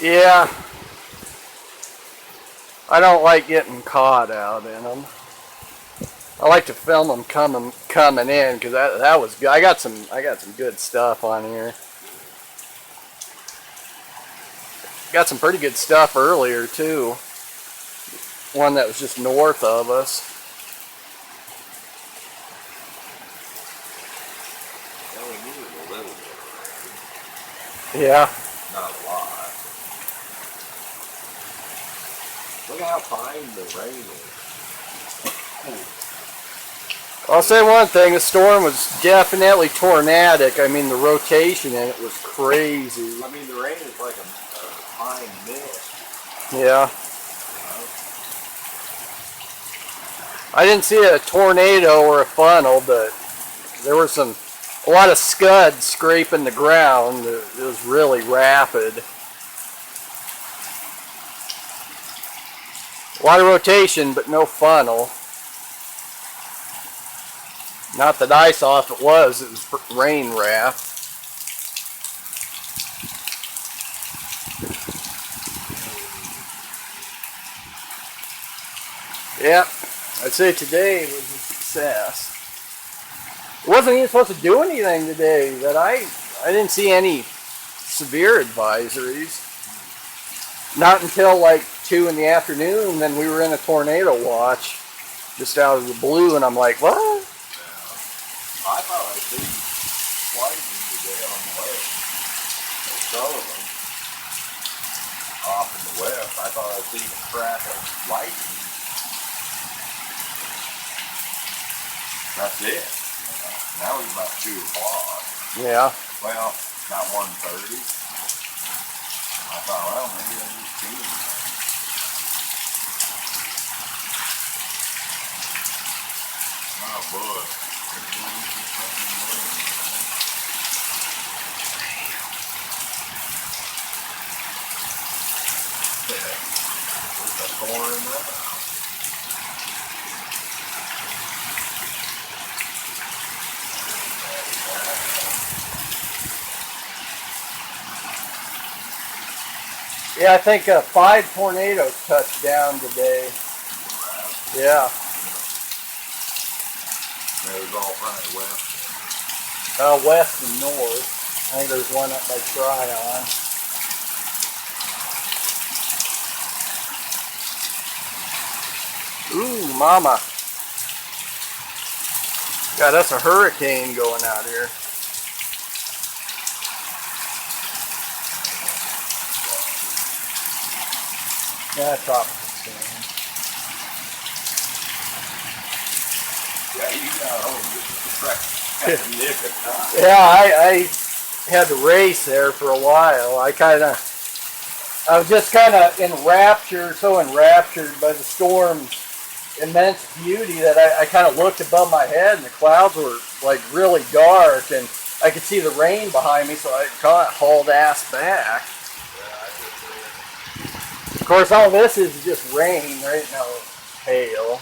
Yeah, I don't like getting caught out in them. I like to film them coming in because that was good. I got some good stuff on here. Got some pretty good stuff earlier too. One that was just north of us. Well, we needed a little bit of rain. Yeah. Not a lot. Look how fine the rain is. I'll say one thing, the storm was definitely tornadic. I mean, the rotation in it was crazy. I mean, the rain is like a fine mist. Yeah. I didn't see a tornado or a funnel, but there were a lot of scuds scraping the ground. It was really rapid. A lot of rotation, but no funnel. Not that I saw if it was rain raft. Yep, I'd say today was a success. It wasn't even supposed to do anything today. That I didn't see any severe advisories. Not until like 2 in the afternoon, then we were in a tornado watch just out of the blue, and I'm like, what? I thought I seen lightning today on the west. Sullivan. Off in the west, I thought I seen a crack of lightning. That's it. Now it's about 2 o'clock. Yeah. Well, not 1:30. I thought, well, maybe I just seen it. Oh boy. There's a storm in there. Yeah, I think 5 tornadoes touched down today. Yeah. There's all kind of west. West and north. I think there's one up by Tryon. Ooh, mama. God, that's a hurricane going out here. Yeah, tropical storm. Yeah, you got home just a nick of time. Yeah, I had to race there for a while. I was just kind of so enraptured by the storm's immense beauty that I kind of looked above my head and the clouds were like really dark and I could see the rain behind me, so I kind of hauled ass back. Of course, all this is just rain, right? No hail.